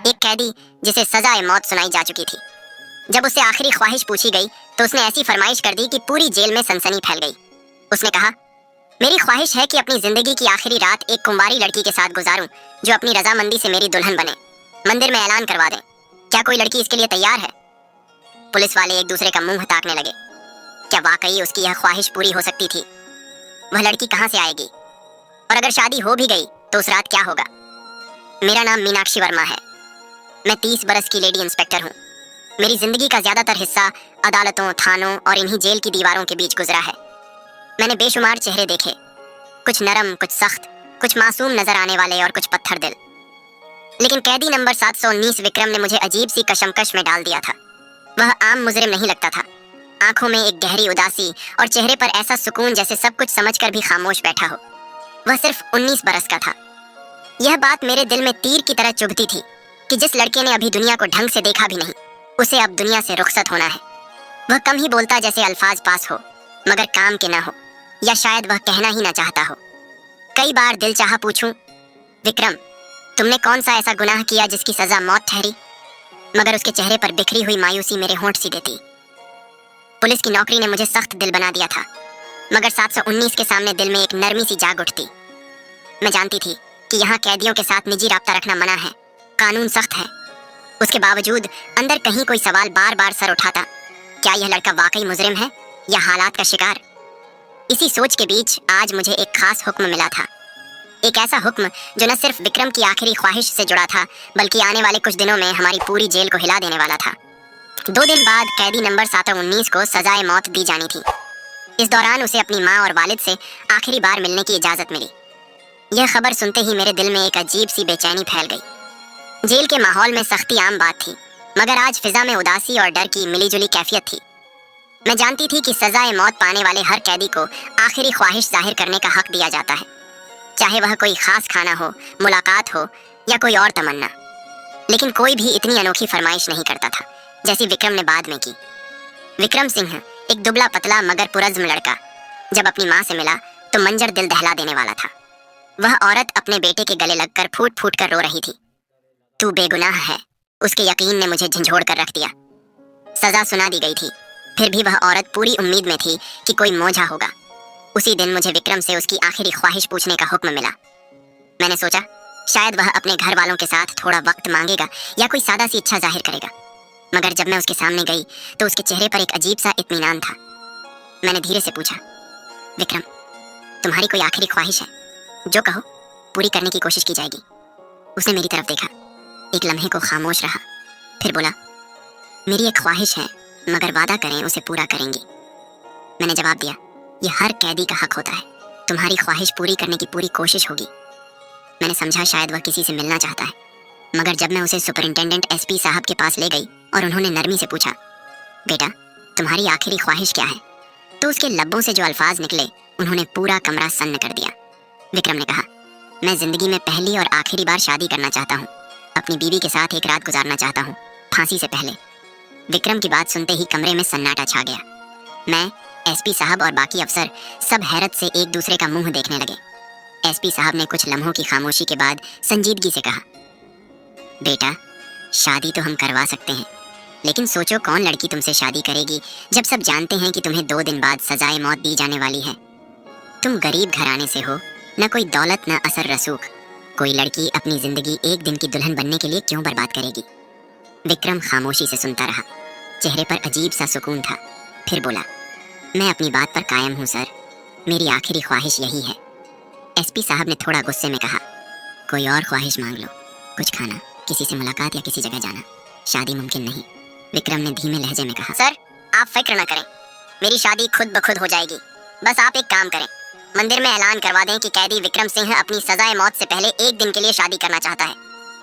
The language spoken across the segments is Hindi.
एक कैदी जिसे सजाए मौत सुनाई जा चुकी थी। जब उससे आखिरी ख्वाहिश पूछी गई तो उसने ऐसी फरमाइश कर दी कि पूरी जेल में सनसनी फैल गई। उसने कहा, मेरी ख्वाहिश है कि अपनी जिंदगी की आखिरी रात एक कुंवारी लड़की के साथ गुजारूं जो अपनी रजामंदी से मेरी दुल्हन बने। मंदिर में ऐलान करवा दें। क्या कोई लड़की इसके लिए तैयार है? पुलिस वाले एक दूसरे का मुंह ताकने लगे। क्या वाकई उसकी यह ख्वाहिश पूरी हो सकती थी? वह लड़की कहां से आएगी? और अगर शादी हो भी गई तो उस रात क्या होगा? मेरा नाम मीनाक्षी वर्मा है। मैं 30 बरस की लेडी इंस्पेक्टर हूँ। मेरी जिंदगी का ज्यादातर हिस्सा अदालतों, थानों और इन्हीं जेल की दीवारों के बीच गुजरा है। मैंने बेशुमार चेहरे देखे, कुछ नरम, कुछ सख्त, कुछ मासूम नजर आने वाले और कुछ पत्थर दिल। लेकिन कैदी नंबर 719 विक्रम ने मुझे अजीब सी कशमकश में डाल दिया था। वह आम मुजरिम नहीं लगता था। आंखों में एक गहरी उदासी और चेहरे पर ऐसा सुकून जैसे सब कुछ समझकर भी खामोश बैठा हो। वह सिर्फ 19 बरस का था। यह बात मेरे दिल में तीर की तरह चुभती थी कि जिस लड़के ने अभी दुनिया को ढंग से देखा भी नहीं, उसे अब दुनिया से रुखसत होना है। वह कम ही बोलता जैसे अल्फाज पास हो, मगर काम के ना हो, या शायद वह कहना ही ना चाहता हो। कई बार दिल चाहा पूछूं, विक्रम, तुमने कौन सा ऐसा गुनाह किया जिसकी सजा मौत ठहरी? मगर उसके चेहरे पर बिखरी हुई मायूसी मेरे होंठ सी देती। पुलिस की नौकरी ने मुझे सख्त दिल बना दिया था, मगर 719 के सामने दिल में एक नरमी सी जाग उठती। मैं जानती थी कि यहाँ कैदियों के साथ निजी राब्ता रखना मना है, कानून सख्त है। उसके बावजूद अंदर कहीं कोई सवाल बार बार सर उठाता, क्या यह लड़का वाकई मुजरिम है या हालात का शिकार? इसी सोच के बीच आज मुझे एक खास हुक्म मिला था। एक ऐसा हुक्म जो न सिर्फ विक्रम की आखिरी ख्वाहिश से जुड़ा था, बल्कि आने वाले कुछ दिनों में हमारी पूरी जेल को हिला देने वाला था। 2 दिन बाद कैदी नंबर 719 को सजाए मौत दी जानी थी। इस दौरान उसे अपनी माँ और वालिद से आखिरी बार मिलने की इजाजत मिली। यह खबर सुनते ही मेरे दिल में एक अजीब सी बेचैनी फैल गई। जेल के माहौल में सख्ती आम बात थी, मगर आज फिजा में उदासी और डर की मिलीजुली कैफियत थी। मैं जानती थी कि सजाए मौत पाने वाले हर कैदी को आखिरी ख्वाहिश जाहिर करने का हक दिया जाता है, चाहे वह कोई खास खाना हो, मुलाकात हो या कोई और तमन्ना। लेकिन कोई भी इतनी अनोखी फरमाइश नहीं करता था जैसी विक्रम ने बाद में की। विक्रम सिंह, एक दुबला पतला मगर पुरज़्म लड़का, जब अपनी माँ से मिला तो मंजर दिल दहला देने वाला था। वह औरत अपने बेटे के गले लगकर फूट फूट कर रो रही थी। तू बेगुनाह है, उसके यकीन ने मुझे झंझोड़ कर रख दिया। सजा सुना दी गई थी, फिर भी वह औरत पूरी उम्मीद में थी कि कोई मौजा होगा। उसी दिन मुझे विक्रम से उसकी आखिरी ख्वाहिश पूछने का हुक्म मिला। मैंने सोचा शायद वह अपने घर वालों के साथ थोड़ा वक्त मांगेगा या कोई सादा सी इच्छा जाहिर करेगा। मगर जब मैं उसके सामने गई तो उसके चेहरे पर एक अजीब सा इत्मीनान था। मैंने धीरे से पूछा, विक्रम, तुम्हारी कोई आखिरी ख्वाहिश है? जो कहो पूरी करने की कोशिश की जाएगी। उसने मेरी तरफ देखा, एक लम्हे को खामोश रहा, फिर बोला, मेरी एक ख्वाहिश है, मगर वादा करें उसे पूरा करेंगी। मैंने जवाब दिया, यह हर कैदी का हक होता है। तुम्हारी ख्वाहिश पूरी करने की पूरी कोशिश होगी। मैंने समझा शायद वह किसी से मिलना चाहता है, मगर जब मैं उसे सुपरिंटेंडेंट एसपी साहब के पास ले गई और उन्होंने नरमी से पूछा, बेटा, तुम्हारी आखिरी ख्वाहिश क्या है, तो उसके लब्बों से जो अल्फाज निकले उन्होंने पूरा कमरा सन्न कर दिया। विक्रम ने कहा, मैं जिंदगी में पहली और आखिरी बार शादी करना चाहता हूँ। अपनी बीवी के साथ एक रात गुजारना चाहता हूँ, फांसी से पहले। विक्रम की बात सुनते ही कमरे में सन्नाटा छा गया। मैं, एसपी साहब और बाकी अफसर सब हैरत से एक दूसरे का मुंह देखने लगे। एसपी साहब ने कुछ लम्हों की खामोशी के बाद संजीदगी से कहा, बेटा, शादी तो हम करवा सकते हैं, लेकिन सोचो कौन लड़की तुमसे शादी करेगी जब सब जानते हैं कि तुम्हें 2 दिन बाद सजाए मौत दी जाने वाली है। तुम गरीब घराने से हो, न कोई दौलत न असर रसूख। कोई लड़की अपनी जिंदगी एक दिन की दुल्हन बनने के लिए क्यों बर्बाद करेगी? विक्रम खामोशी से सुनता रहा, चेहरे पर अजीब सा सुकून था। फिर बोला, मैं अपनी बात पर कायम हूँ सर, मेरी आखिरी ख्वाहिश यही है। एसपी साहब ने थोड़ा गुस्से में कहा, कोई और ख्वाहिश मांग लो, कुछ खाना, किसी से मुलाकात या किसी जगह जाना। शादी मुमकिन नहीं। विक्रम ने धीमे लहजे में कहा, सर आप फिक्र न करें, मेरी शादी खुद ब खुद हो जाएगी। बस आप एक काम करें, मंदिर में ऐलान करवा दें कि कैदी विक्रम सिंह अपनी सजाए मौत से पहले एक दिन के लिए शादी करना चाहता है,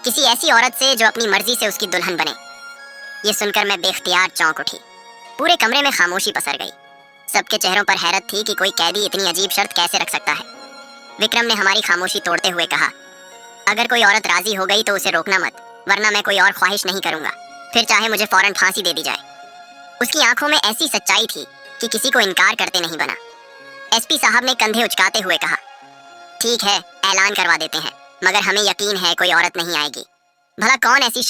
किसी ऐसी औरत से जो अपनी मर्जी से उसकी दुल्हन बने। ये सुनकर मैं बेख्तियार चौंक उठी। पूरे कमरे में खामोशी पसर गई। सबके चेहरों पर हैरत थी कि कोई कैदी इतनी अजीब शर्त कैसे रख सकता है। विक्रम ने हमारी खामोशी तोड़ते हुए कहा, अगर कोई औरत राजी हो गई तो उसे रोकना मत, वरना मैं कोई और ख्वाहिश नहीं करूंगा, फिर चाहे मुझे फौरन फांसी दे दी जाए। उसकी आंखों में ऐसी सच्चाई थी कि किसी को इनकार करते नहीं बना। एसपी साहब ने कंधे उचकाते हुए कहा, ठीक है, ऐलान करवा देते हैं, मगर हमें यकीन है कोई औरत नहीं आएगी। भला कौन ऐसी